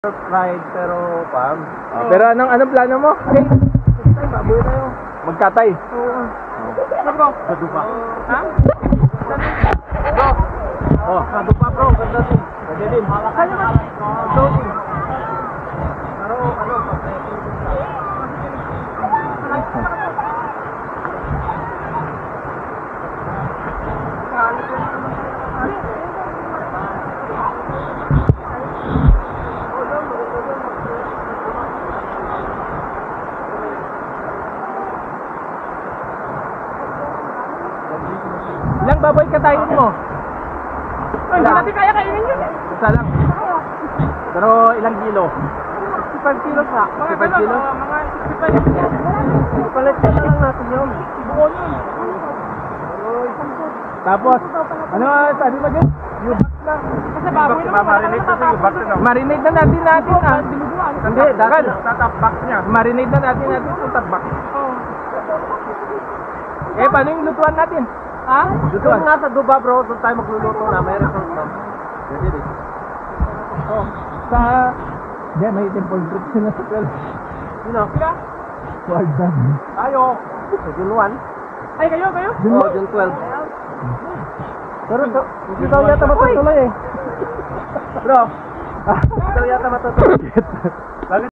Ride, pero pam. Pero anong plano mo? Okay. Baboy tayo. Magkatay. Oo. Saan bro? Sa dupa. Ha? Bro. Oh, sa dupa bro. Ganda din. Ganda din. Saan naman? Floating. Pero ano, Ilang baboy katayin mo? hindi natin kaya kainin yun eh. Isa lang. Pero ilang kilo? 65 kilos na. 65 kilo? Mga 65. Palit na lang natin yun. Buo yun. Tapos, ano sabi mo dyan? Yubak na. Kasi baboy naman. Marinate kasi yubak na. Marinate na natin ah. Hindi, dagan. Tatapbak niya. Marinate na natin yung tabak. Eh, paano yung lutuan natin? Ha? Doon nga sa duba bro, doon tayo magluluto na. May resort na. Pwede din. Oh, sa... Hindi, may temple group sila sa 12. Sino? Sila? Well done. Tayo. Sa June 1. Ay, kayo? Oo, June 12. Pero hindi daw yata matutuloy eh. Bro, hindi daw yata matutuloy. Bakit